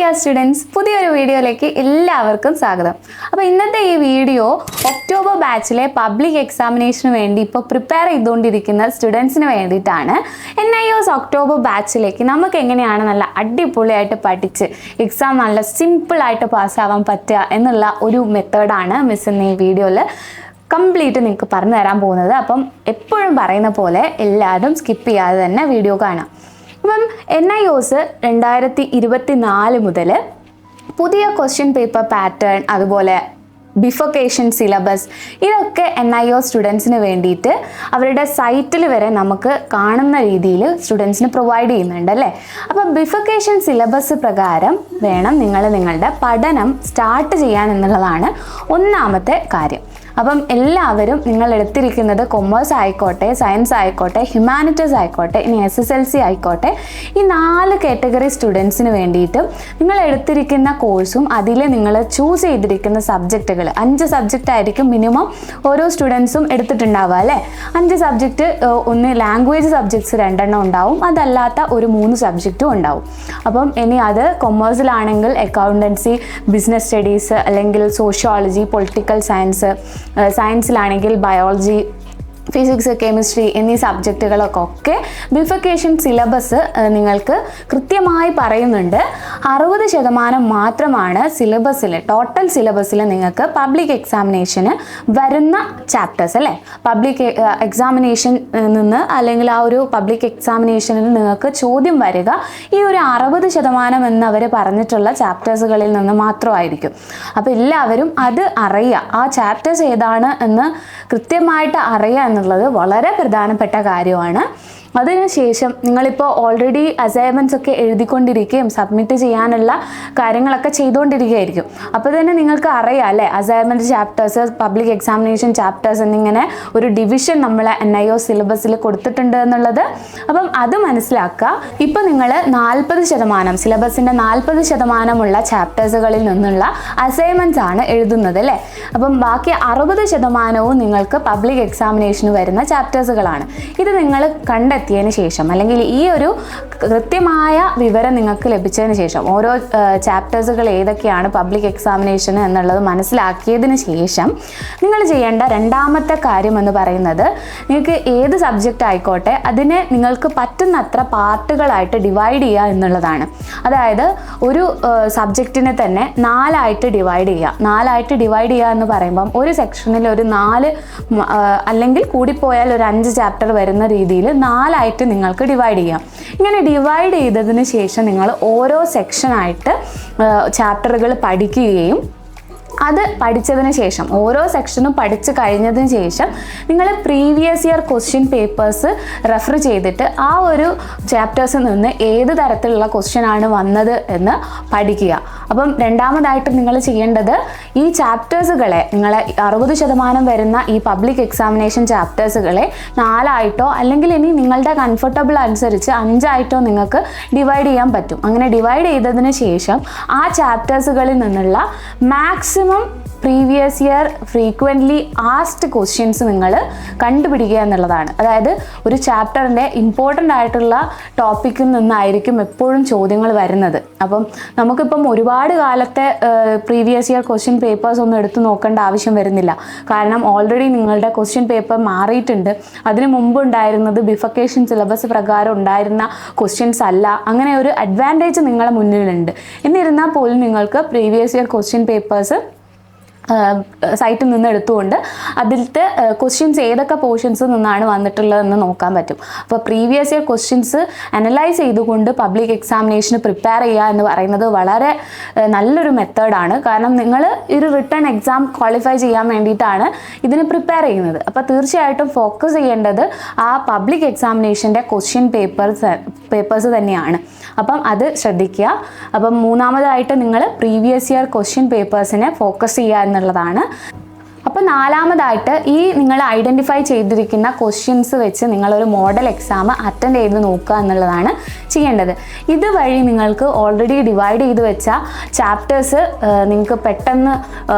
Dear students, പുതിയൊരു വീഡിയോയിലേക്ക് എല്ലാവർക്കും സ്വാഗതം. അപ്പോൾ ഇന്നത്തെ ഈ വീഡിയോ ഒക്ടോബർ ബാച്ചിലെ പബ്ലിക് എക്സാമിനേഷന് വേണ്ടി ഇപ്പോൾ പ്രിപ്പയർ ചെയ്തുകൊണ്ടിരിക്കുന്ന സ്റ്റുഡൻസിന് വേണ്ടിയിട്ടാണ്. NIOS ഒക്ടോബർ ബാച്ചിലേക്ക് നമുക്ക് എങ്ങനെയാണ് നല്ല അടിപൊളിയായിട്ട് പഠിച്ച് എക്സാം നല്ല സിമ്പിളായിട്ട് പാസ്സാവാൻ പറ്റുക എന്നുള്ള ഒരു മെത്തേഡാണ് മിസ് ഇന്ന് ഈ വീഡിയോയിൽ കംപ്ലീറ്റ് നിങ്ങൾക്ക് പറഞ്ഞു തരാൻ പോകുന്നത്. അപ്പം എപ്പോഴും പറയുന്ന പോലെ എല്ലാവരും സ്കിപ്പ് ചെയ്യാതെ തന്നെ വീഡിയോ കാണാം. അപ്പം NIOS 2024 മുതൽ പുതിയ ക്വസ്റ്റ്യൻ പേപ്പർ പാറ്റേൺ, അതുപോലെ ബിഫൊക്കേഷൻ സിലബസ്, ഇതൊക്കെ NIOS സ്റ്റുഡൻസിന് വേണ്ടിയിട്ട് അവരുടെ സൈറ്റിൽ വരെ നമുക്ക് കാണുന്ന രീതിയിൽ സ്റ്റുഡൻസിന് പ്രൊവൈഡ് ചെയ്യുന്നുണ്ട് അല്ലേ. അപ്പോൾ ബിഫൊക്കേഷൻ സിലബസ് പ്രകാരം വേണം നിങ്ങളുടെ പഠനം സ്റ്റാർട്ട് ചെയ്യാൻ എന്നുള്ളതാണ് ഒന്നാമത്തെ കാര്യം. അപ്പം എല്ലാവരും നിങ്ങൾ എടുത്തിരിക്കുന്നത് കൊമേഴ്സ് ആയിക്കോട്ടെ, സയൻസ് ആയിക്കോട്ടെ, ഹ്യൂമാനിറ്റീസ് ആയിക്കോട്ടെ, ഇനി SSLC ആയിക്കോട്ടെ, ഈ 4 കാറ്റഗറി സ്റ്റുഡൻസിന് വേണ്ടിയിട്ടും നിങ്ങൾ എടുത്തിരിക്കുന്ന കോഴ്സും അതിൽ നിങ്ങൾ ചൂസ് ചെയ്തിരിക്കുന്ന സബ്ജക്റ്റുകൾ 5 സബ്ജക്റ്റ് ആയിരിക്കും മിനിമം ഓരോ സ്റ്റുഡൻസും എടുത്തിട്ടുണ്ടാവുക അല്ലേ. 5 സബ്ജക്റ്റ്, ഒന്ന് ലാംഗ്വേജ് സബ്ജക്ട്സ് 2 എണ്ണം ഉണ്ടാവും, അതല്ലാത്ത ഒരു 3 സബ്ജക്റ്റും ഉണ്ടാവും. അപ്പം ഇനി അത് കൊമേഴ്സിലാണെങ്കിൽ അക്കൗണ്ടൻസി, ബിസിനസ് സ്റ്റഡീസ്, അല്ലെങ്കിൽ സോഷ്യോളജി, പൊളിറ്റിക്കൽ സയൻസ്, സയൻസിലാണെങ്കിൽ ബയോളജി, ഫിസിക്സ്, കെമിസ്ട്രി എന്നീ സബ്ജക്റ്റുകളൊക്കെ ബിഫൊക്കേഷൻ സിലബസ് നിങ്ങൾക്ക് കൃത്യമായി പറയുന്നുണ്ട്. 60% മാത്രമാണ് സിലബസിൽ, ടോട്ടൽ സിലബസിൽ നിങ്ങൾക്ക് പബ്ലിക് എക്സാമിനേഷന് വരുന്ന ചാപ്റ്റേഴ്സ് അല്ലേ. പബ്ലിക് എക്സാമിനേഷൻ നിന്ന് അല്ലെങ്കിൽ ആ ഒരു പബ്ലിക് എക്സാമിനേഷനിൽ നിങ്ങൾക്ക് ചോദ്യം വരിക ഈ ഒരു 60% എന്നവർ പറഞ്ഞിട്ടുള്ള ചാപ്റ്റേഴ്സുകളിൽ നിന്ന് മാത്രമായിരിക്കും. അപ്പോൾ എല്ലാവരും അത് അറിയുക, ആ ചാപ്റ്റേഴ്സ് ഏതാണ് എന്ന് കൃത്യമായിട്ട് അറിയുക എന്നുള്ളത് വളരെ പ്രധാനപ്പെട്ട കാര്യമാണ്. അതിനുശേഷം നിങ്ങളിപ്പോൾ ഓൾറെഡി അസൈൻമെൻറ്റ്സ് ഒക്കെ എഴുതിക്കൊണ്ടിരിക്കുകയും സബ്മിറ്റ് ചെയ്യാനുള്ള കാര്യങ്ങളൊക്കെ ചെയ്തുകൊണ്ടിരിക്കുകയായിരിക്കും. അപ്പോൾ തന്നെ നിങ്ങൾക്ക് അറിയാം അല്ലേ, assignment chapters, public examination chapters എന്നിങ്ങനെ ഒരു ഡിവിഷൻ നമ്മൾ NIOS സിലബസിൽ കൊടുത്തിട്ടുണ്ട് എന്നുള്ളത്. അപ്പം അത് മനസ്സിലാക്കുക. ഇപ്പോൾ നിങ്ങൾ 40% സിലബസിൻ്റെ 40% ചാപ്റ്റേഴ്സുകളിൽ നിന്നുള്ള അസൈൻമെൻറ്റ്സ് ആണ് എഴുതുന്നത് അല്ലേ. അപ്പം ബാക്കി 60% നിങ്ങൾക്ക് പബ്ലിക് എക്സാമിനേഷന് വരുന്ന ചാപ്റ്റേഴ്സുകളാണ്. ഇത് നിങ്ങൾ കണ്ടെത്തിയതിന് ശേഷം, അല്ലെങ്കിൽ ഈ ഒരു കൃത്യമായ വിവരം നിങ്ങൾക്ക് ലഭിച്ചതിന് ശേഷം, ഓരോ ചാപ്റ്റേഴ്സുകൾ ഏതൊക്കെയാണ് പബ്ലിക് എക്സാമിനേഷന് എന്നുള്ളത് മനസ്സിലാക്കിയതിന് ശേഷം നിങ്ങൾ ചെയ്യേണ്ട രണ്ടാമത്തെ കാര്യം എന്ന് പറയുന്നത്, നിങ്ങൾക്ക് ഏത് സബ്ജക്റ്റ് ആയിക്കോട്ടെ അതിനെ നിങ്ങൾക്ക് പറ്റുന്നത്ര പാർട്ടുകളായിട്ട് ഡിവൈഡ് ചെയ്യുക എന്നുള്ളതാണ്. അതായത് ഒരു സബ്ജക്റ്റിനെ തന്നെ 4 ഡിവൈഡ് ചെയ്യുക. 4 ഡിവൈഡ് ചെയ്യുക എന്ന് പറയുമ്പം ഒരു സെക്ഷനിൽ ഒരു 4 അല്ലെങ്കിൽ കൂടിപ്പോയാൽ ഒരു 5 ചാപ്റ്റർ വരുന്ന രീതിയിൽ 4 നിങ്ങൾക്ക് ഡിവൈഡ് ചെയ്യാം. ഇങ്ങനെ ഡിവൈഡ് ചെയ്തതിന് ശേഷം നിങ്ങൾ ഓരോ സെക്ഷനായിട്ട് ചാപ്റ്ററുകൾ പഠിക്കുകയും അത് പഠിച്ചതിന് ശേഷം, ഓരോ സെക്ഷനും പഠിച്ചു കഴിഞ്ഞതിന് ശേഷം നിങ്ങൾ previous year question papers refer ചെയ്തിട്ട് ആ ഒരു ചാപ്റ്റേഴ്സിൽ നിന്ന് ഏത് തരത്തിലുള്ള ക്വസ്റ്റ്യൻ ആണ് വന്നത് എന്ന് പഠിക്കുക. അപ്പം രണ്ടാമതായിട്ട് നിങ്ങൾ ചെയ്യേണ്ടത്, ഈ ചാപ്റ്റേഴ്സുകളെ നിങ്ങൾ 60% വരുന്ന ഈ പബ്ലിക് എക്സാമിനേഷൻ ചാപ്റ്റേഴ്സുകളെ 4 അല്ലെങ്കിൽ ഇനി നിങ്ങളുടെ കംഫർട്ടബിൾ അനുസരിച്ച് 5 നിങ്ങൾക്ക് ഡിവൈഡ് ചെയ്യാൻ പറ്റും. അങ്ങനെ ഡിവൈഡ് ചെയ്തതിന് ശേഷം ആ ചാപ്റ്റേഴ്സുകളിൽ നിന്നുള്ള maximum previous year frequently asked questions നിങ്ങൾ കണ്ടുപിടിക്കുക എന്നുള്ളതാണ്. അതായത് ഒരു ചാപ്റ്ററിൻ്റെ ഇമ്പോർട്ടൻ്റ് ആയിട്ടുള്ള ടോപ്പിക്കിൽ നിന്നായിരിക്കും എപ്പോഴും ചോദ്യങ്ങൾ വരുന്നത്. അപ്പം നമുക്കിപ്പം ഒരുപാട് കാലത്തെ പ്രീവിയസ് ഇയർ ക്വസ്റ്റ്യൻ പേപ്പേഴ്സ് ഒന്നും എടുത്തു നോക്കേണ്ട ആവശ്യം വരുന്നില്ല. കാരണം ഓൾറെഡി നിങ്ങളുടെ ക്വസ്റ്റ്യൻ പേപ്പർ മാറിയിട്ടുണ്ട്. അതിന് മുമ്പ് ഉണ്ടായിരുന്നത് ബിഫൊക്കേഷൻ സിലബസ് പ്രകാരം ഉണ്ടായിരുന്ന ക്വസ്റ്റ്യൻസ് അല്ല. അങ്ങനെ ഒരു അഡ്വാൻറ്റേജ് നിങ്ങളുടെ മുന്നിലുണ്ട്. എന്നിരുന്നാൽ പോലും നിങ്ങൾക്ക് പ്രീവിയസ് ഇയർ ക്വസ്റ്റ്യൻ പേപ്പേഴ്സ് സൈറ്റിൽ നിന്ന് എടുത്തുകൊണ്ട് അതിലത്തെ ക്വസ്റ്റ്യൻസ് ഏതൊക്കെ പോർഷൻസിൽ നിന്നാണ് വന്നിട്ടുള്ളതെന്ന് നോക്കാൻ പറ്റും. അപ്പോൾ പ്രീവിയസ് ഇയർ ക്വസ്റ്റ്യൻസ് അനലൈസ് ചെയ്തുകൊണ്ട് പബ്ലിക് എക്സാമിനേഷന് പ്രിപ്പയർ ചെയ്യുക എന്ന് പറയുന്നത് വളരെ നല്ലൊരു മെത്തേഡാണ്. കാരണം നിങ്ങൾ ഒരു റിട്ടേൺ എക്സാം ക്വാളിഫൈ ചെയ്യാൻ വേണ്ടിയിട്ടാണ് ഇതിന് പ്രിപ്പയർ ചെയ്യുന്നത്. അപ്പോൾ തീർച്ചയായിട്ടും ഫോക്കസ് ചെയ്യേണ്ടത് ആ പബ്ലിക് എക്സാമിനേഷൻ്റെ ക്വസ്റ്റ്യൻ പേപ്പേഴ്സ് തന്നെയാണ്. അപ്പം അത് ശ്രദ്ധിക്കുക. അപ്പം മൂന്നാമതായിട്ട് നിങ്ങൾ പ്രീവിയസ് ഇയർ ക്വസ്റ്റ്യൻ പേപ്പേഴ്സിനെ ഫോക്കസ് ചെയ്യുക എന്നുള്ളതാണ്. അപ്പോൾ നാലാമതായിട്ട് ഈ നിങ്ങൾ ഐഡൻറ്റിഫൈ ചെയ്തിരിക്കുന്ന ക്വസ്റ്റ്യൻസ് വെച്ച് നിങ്ങളൊരു മോഡൽ എക്സാം അറ്റൻഡ് ചെയ്ത് നോക്കുക എന്നുള്ളതാണ് ചെയ്യേണ്ടത്. ഇതുവഴി നിങ്ങൾക്ക് ഓൾറെഡി ഡിവൈഡ് ചെയ്ത് വെച്ച ചാപ്റ്റേഴ്സ് നിങ്ങൾക്ക് പെട്ടെന്ന്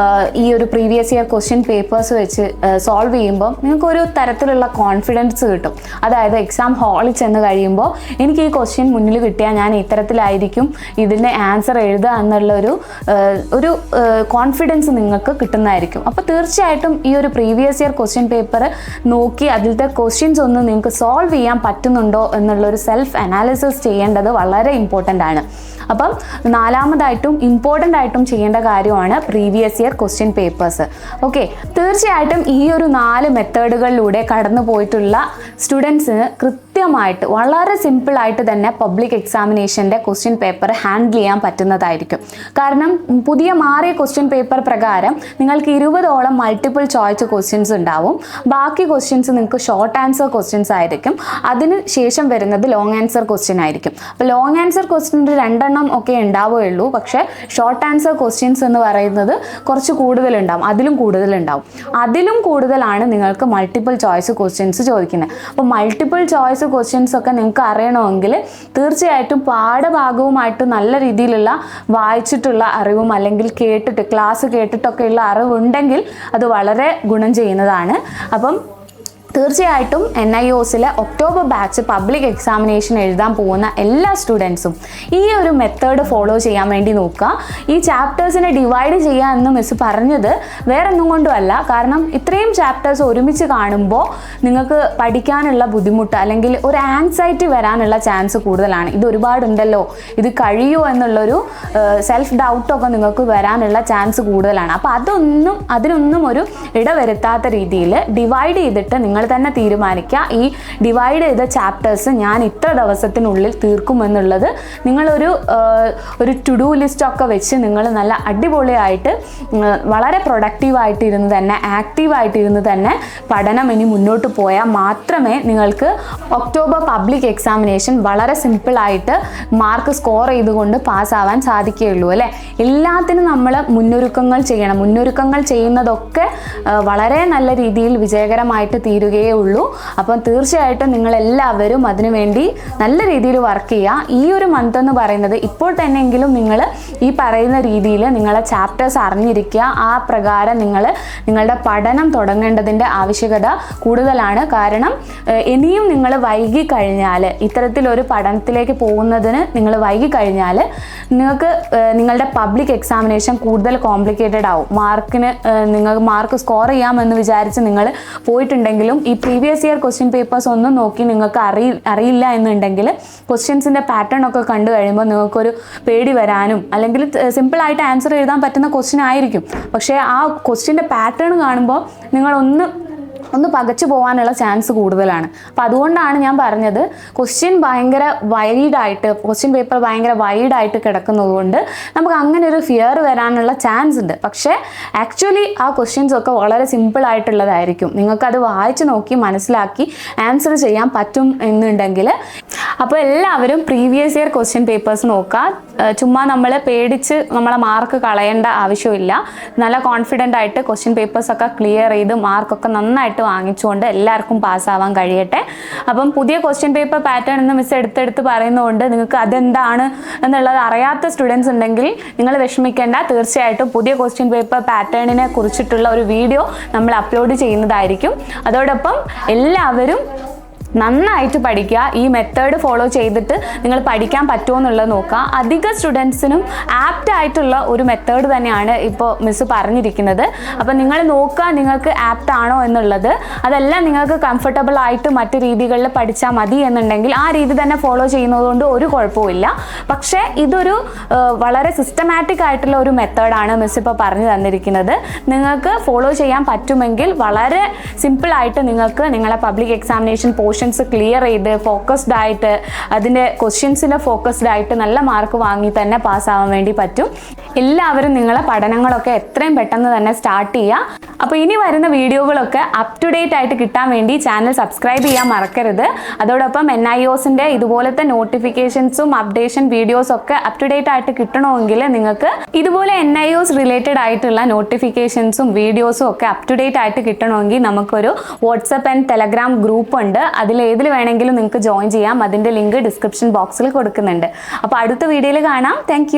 ഈ ഒരു പ്രീവിയസ് ഇയർ ക്വസ്റ്റ്യൻ പേപ്പേഴ്സ് വെച്ച് സോൾവ് ചെയ്യുമ്പോൾ നിങ്ങൾക്കൊരു തരത്തിലുള്ള കോൺഫിഡൻസ് കിട്ടും. അതായത് എക്സാം ഹാളിൽ ചെന്ന് കഴിയുമ്പോൾ എനിക്ക് ഈ ക്വസ്റ്റ്യൻ മുന്നിൽ കിട്ടിയാൽ ഞാൻ ഇത്തരത്തിലായിരിക്കും ഇതിൻ്റെ ആൻസർ എഴുതുക എന്നുള്ള ഒരു കോൺഫിഡൻസ് നിങ്ങൾക്ക് കിട്ടുന്നതായിരിക്കും. അപ്പോൾ തീർച്ചയായിട്ടും ഈ ഒരു പ്രീവിയസ് ഇയർ ക്വസ്റ്റ്യൻ പേപ്പർ നോക്കി അതിലത്തെ ക്വസ്റ്റ്യൻസ് ഒന്ന് നിങ്ങൾക്ക് സോൾവ് ചെയ്യാൻ പറ്റുന്നുണ്ടോ എന്നുള്ളൊരു സെൽഫ് അനാലിസിസ് ചെയ്യേണ്ടത് വളരെ ഇമ്പോർട്ടൻ്റ് ആണ്. അപ്പം നാലാമതായിട്ടും ഇമ്പോർട്ടൻ്റ് ആയിട്ടും ചെയ്യേണ്ട കാര്യമാണ് previous year question papers. Okay, തീർച്ചയായിട്ടും ഈ ഒരു 4 മെത്തേഡുകളിലൂടെ കടന്നു പോയിട്ടുള്ള സ്റ്റുഡൻസിന് കൃത്യമായിട്ട് വളരെ സിമ്പിളായിട്ട് തന്നെ പബ്ലിക് എക്സാമിനേഷൻ്റെ ക്വസ്റ്റ്യൻ പേപ്പർ ഹാൻഡിൽ ചെയ്യാൻ പറ്റുന്നതായിരിക്കും. കാരണം പുതിയ മാറിയ ക്വസ്റ്റ്യൻ പേപ്പർ പ്രകാരം നിങ്ങൾക്ക് 20ഓളം മൾട്ടിപ്പിൾ ചോയ്സ് ക്വസ്റ്റ്യൻസ് ഉണ്ടാവും. ബാക്കി ക്വസ്റ്റ്യൻസ് നിങ്ങൾക്ക് ഷോർട്ട് ആൻസർ ക്വസ്റ്റ്യൻസ് ആയിരിക്കും. അതിന് ശേഷം വരുന്നത് ലോങ് ആൻസർ ക്വസ്റ്റ്യൻ ആയിരിക്കും. അപ്പോൾ ലോങ് ആൻസർ ക്വസ്റ്റ്യൻ്റെ 2 ഒക്കെ ഉണ്ടാവുകയുള്ളൂ. പക്ഷേ ഷോർട്ട് ആൻസർ ക്വസ്റ്റ്യൻസ് എന്ന് പറയുന്നത് കുറച്ച് കൂടുതലുണ്ടാവും, അതിലും കൂടുതലാണ് നിങ്ങൾക്ക് മൾട്ടിപ്പിൾ ചോയ്സ് ക്വസ്റ്റ്യൻസ് ചോദിക്കുന്നത്. അപ്പോൾ മൾട്ടിപ്പിൾ ചോയ്സ് ക്വസ്റ്റ്യൻസ് ഒക്കെ നിങ്ങൾക്ക് അറിയണമെങ്കിൽ തീർച്ചയായിട്ടും പാഠഭാഗവുമായിട്ട് നല്ല രീതിയിലുള്ള വായിച്ചിട്ടുള്ള അറിവും അല്ലെങ്കിൽ ക്ലാസ് കേട്ടിട്ടൊക്കെയുള്ള അറിവുണ്ടെങ്കിൽ അത് വളരെ ഗുണം ചെയ്യുന്നതാണ്. അപ്പം തീർച്ചയായിട്ടും NIOSലെ ഒക്ടോബർ ബാച്ച് പബ്ലിക് എക്സാമിനേഷൻ എഴുതാൻ പോകുന്ന എല്ലാ സ്റ്റുഡൻസും ഈ ഒരു മെത്തേഡ് ഫോളോ ചെയ്യാൻ വേണ്ടി നോക്കുക. ഈ ചാപ്റ്റേഴ്സിനെ ഡിവൈഡ് ചെയ്യുക എന്ന് മിസ് പറഞ്ഞത് വേറെ ഒന്നും കൊണ്ടുമല്ല, കാരണം ഇത്രയും ചാപ്റ്റേഴ്സ് ഒരുമിച്ച് കാണുമ്പോൾ നിങ്ങൾക്ക് പഠിക്കാനുള്ള ബുദ്ധിമുട്ട് അല്ലെങ്കിൽ ഒരു ആൻസൈറ്റി വരാനുള്ള ചാൻസ് കൂടുതലാണ്. ഇത് ഒരുപാടുണ്ടല്ലോ, ഇത് കഴിയുമോ എന്നുള്ളൊരു സെൽഫ് ഡൗട്ടൊക്കെ നിങ്ങൾക്ക് വരാനുള്ള ചാൻസ് കൂടുതലാണ്. അപ്പോൾ അതിനൊന്നും ഒരു ഇടവരുത്താത്ത രീതിയിൽ ഡിവൈഡ് ചെയ്തിട്ട് നിങ്ങൾ തന്നെ തീരുമാനിക്കുക. ഈ ഡിവൈഡ് ചെയ്ത ചാപ്റ്റേഴ്സ് ഞാൻ ഇത്ര ദിവസത്തിനുള്ളിൽ തീർക്കുമെന്നുള്ളത് നിങ്ങളൊരു ടു ഡു ലിസ്റ്റ് ഒക്കെ വെച്ച് നിങ്ങൾ നല്ല അടിപൊളിയായിട്ട് വളരെ പ്രൊഡക്റ്റീവായിട്ട് ഇരുന്ന് തന്നെ ആക്റ്റീവായിട്ട് ഇരുന്ന് തന്നെ പഠനം ഇനി മുന്നോട്ട് പോയാൽ മാത്രമേ നിങ്ങൾക്ക് ഒക്ടോബർ പബ്ലിക് എക്സാമിനേഷൻ വളരെ സിമ്പിളായിട്ട് മാർക്ക് സ്കോർ ചെയ്തുകൊണ്ട് പാസ്സാവാൻ സാധിക്കുകയുള്ളൂ അല്ലേ. എല്ലാത്തിനും നമ്മൾ മുന്നൊരുക്കങ്ങൾ ചെയ്യണം. മുന്നൊരുക്കങ്ങൾ ചെയ്യുന്നതൊക്കെ വളരെ നല്ല രീതിയിൽ വിജയകരമായിട്ട് തീരുകയുള്ളൂ. അപ്പം തീർച്ചയായിട്ടും നിങ്ങളെല്ലാവരും അതിനുവേണ്ടി നല്ല രീതിയിൽ വർക്ക് ചെയ്യുക. ഈ ഒരു മന്ത് എന്ന് പറയുന്നത് ഇപ്പോൾ തന്നെയെങ്കിലും നിങ്ങൾ ഈ പറയുന്ന രീതിയിൽ നിങ്ങളെ ചാപ്റ്റേഴ്സ് അറിഞ്ഞിരിക്കുക. ആ പ്രകാരം നിങ്ങളുടെ പഠനം തുടങ്ങേണ്ടതിൻ്റെ ആവശ്യകത കൂടുതലാണ്. കാരണം ഇനിയും നിങ്ങൾ വൈകിക്കഴിഞ്ഞാൽ ഇത്തരത്തിലൊരു പഠനത്തിലേക്ക് പോകുന്നതിന് നിങ്ങൾ വൈകിക്കഴിഞ്ഞാൽ നിങ്ങൾക്ക് നിങ്ങളുടെ പബ്ലിക് എക്സാമിനേഷൻ കൂടുതൽ കോംപ്ലിക്കേറ്റഡ് ആവും. നിങ്ങൾക്ക് മാർക്ക് സ്കോർ ചെയ്യാമെന്ന് വിചാരിച്ച് നിങ്ങൾ പോയിട്ടുണ്ടെങ്കിലും ഈ പ്രീവിയസ് ഇയർ ക്വസ്റ്റ്യൻ പേപ്പേഴ്സ് ഒന്നും നോക്കി നിങ്ങൾക്ക് അറിയില്ല എന്നുണ്ടെങ്കിൽ ക്വസ്റ്റ്യൻസിൻ്റെ പാറ്റേൺ ഒക്കെ കണ്ടു കഴിയുമ്പോൾ നിങ്ങൾക്കൊരു പേടി വരാനും അല്ലെങ്കിൽ സിമ്പിളായിട്ട് ആൻസർ എഴുതാൻ പറ്റുന്ന ക്വസ്റ്റ്യൻ ആയിരിക്കും. പക്ഷേ ആ ക്വസ്റ്റ്യൻ്റെ പാറ്റേൺ കാണുമ്പോൾ നിങ്ങളൊന്ന് പകച്ചു പോകാനുള്ള ചാൻസ് കൂടുതലാണ്. അപ്പോൾ അതുകൊണ്ടാണ് ഞാൻ പറഞ്ഞത് ക്വസ്റ്റ്യൻ പേപ്പർ ഭയങ്കര വൈഡായിട്ട് കിടക്കുന്നത് കൊണ്ട് നമുക്ക് അങ്ങനെ ഒരു ഫിയർ വരാനുള്ള ചാൻസ് ഉണ്ട്. പക്ഷേ ആക്ച്വലി ആ ക്വസ്റ്റ്യൻസ് ഒക്കെ വളരെ സിമ്പിളായിട്ടുള്ളതായിരിക്കും. നിങ്ങൾക്കത് വായിച്ച് നോക്കി മനസ്സിലാക്കി ആൻസർ ചെയ്യാൻ പറ്റും എന്നുണ്ടെങ്കിൽ അപ്പോൾ എല്ലാവരും പ്രീവിയസ് ഇയർ ക്വസ്റ്റ്യൻ പേപ്പേഴ്സ് നോക്കുക. ചുമ്മാ നമ്മളെ പേടിച്ച് നമ്മളെ മാർക്ക് കളയേണ്ട ആവശ്യമില്ല. നല്ല കോൺഫിഡൻ്റ് ആയിട്ട് ക്വസ്റ്റ്യൻ പേപ്പേഴ്സൊക്കെ ക്ലിയർ ചെയ്ത് മാർക്കൊക്കെ നന്നായിട്ട് വാങ്ങിച്ചുകൊണ്ട് എല്ലാവർക്കും പാസ്സാവാൻ കഴിയട്ടെ. അപ്പം പുതിയ ക്വസ്റ്റ്യൻ പേപ്പർ പാറ്റേൺ എന്ന് മിസ് എടുത്തെടുത്ത് പറയുന്നതുകൊണ്ട് നിങ്ങൾക്ക് അതെന്താണ് എന്നുള്ളത് അറിയാത്ത സ്റ്റുഡൻസ് ഉണ്ടെങ്കിൽ നിങ്ങൾ വിഷമിക്കേണ്ട. തീർച്ചയായിട്ടും പുതിയ ക്വസ്റ്റ്യൻ പേപ്പർ പാറ്റേണിനെ കുറിച്ചിട്ടുള്ള ഒരു വീഡിയോ നമ്മൾ അപ്ലോഡ് ചെയ്യുന്നതായിരിക്കും. അതോടൊപ്പം എല്ലാവരും നന്നായിട്ട് പഠിക്കുക. ഈ മെത്തേഡ് ഫോളോ ചെയ്തിട്ട് നിങ്ങൾ പഠിക്കാൻ പറ്റുമോ എന്നുള്ളത് നോക്കുക. അധിക സ്റ്റുഡൻസിനും ആപ്റ്റ് ആയിട്ടുള്ള ഒരു മെത്തേഡ് തന്നെയാണ് ഇപ്പോൾ മിസ് പറഞ്ഞിരിക്കുന്നത്. അപ്പോൾ നിങ്ങൾ നോക്കുക നിങ്ങൾക്ക് ആപ്റ്റ് ആണോ എന്നുള്ളത്. അതെല്ലാം നിങ്ങൾക്ക് കംഫർട്ടബിൾ ആയിട്ട് മറ്റു രീതികളിൽ പഠിച്ചാൽ മതി എന്നുണ്ടെങ്കിൽ ആ രീതി തന്നെ ഫോളോ ചെയ്യുന്നതുകൊണ്ട് ഒരു കുഴപ്പമില്ല. പക്ഷേ ഇതൊരു വളരെ സിസ്റ്റമാറ്റിക് ആയിട്ടുള്ള ഒരു മെത്തേഡാണ് മിസ് ഇപ്പോൾ പറഞ്ഞു തന്നിരിക്കുന്നത്. നിങ്ങൾക്ക് ഫോളോ ചെയ്യാൻ പറ്റുമെങ്കിൽ വളരെ സിമ്പിളായിട്ട് നിങ്ങൾക്ക് നിങ്ങളെ പബ്ലിക് എക്സാമിനേഷൻ പോർഷൻ ക്ലിയർ ചെയ്ത് ഫോക്കസ്ഡ് ആയിട്ട് അതിൻ്റെ ക്വസ്റ്റ്യൻസിൻ്റെ ഫോക്കസ്ഡ് ആയിട്ട് നല്ല മാർക്ക് വാങ്ങി തന്നെ പാസ്സാവാൻ വേണ്ടി പറ്റും. എല്ലാവരും നിങ്ങളെ പഠനങ്ങളൊക്കെ എത്രയും പെട്ടെന്ന് തന്നെ സ്റ്റാർട്ട് ചെയ്യുക. അപ്പോൾ ഇനി വരുന്ന വീഡിയോകളൊക്കെ അപ് ടു ഡേറ്റ് ആയിട്ട് കിട്ടാൻ വേണ്ടി ചാനൽ സബ്സ്ക്രൈബ് ചെയ്യാൻ മറക്കരുത്. അതോടൊപ്പം NIOSന്റെ ഇതുപോലത്തെ നോട്ടിഫിക്കേഷൻസും അപ്ഡേഷൻ വീഡിയോസും ഒക്കെ അപ് ടു ഡേറ്റ് ആയിട്ട് കിട്ടണമെങ്കിൽ നിങ്ങൾക്ക് ഇതുപോലെ NIOS റിലേറ്റഡ് ആയിട്ടുള്ള നോട്ടിഫിക്കേഷൻസും വീഡിയോസും ഒക്കെ അപ് ടു ഡേറ്റ് ആയിട്ട് കിട്ടണമെങ്കിൽ നമുക്കൊരു വാട്സപ്പ് ആൻഡ് ടെലഗ്രാം ഗ്രൂപ്പ് ഉണ്ട്. അതിലേതിൽ വേണമെങ്കിലും നിങ്ങൾക്ക് ജോയിൻ ചെയ്യാം. അതിൻ്റെ ലിങ്ക് ഡിസ്ക്രിപ്ഷൻ ബോക്സിൽ കൊടുക്കുന്നുണ്ട്. അപ്പോൾ അടുത്ത വീഡിയോയിൽ കാണാം. താങ്ക്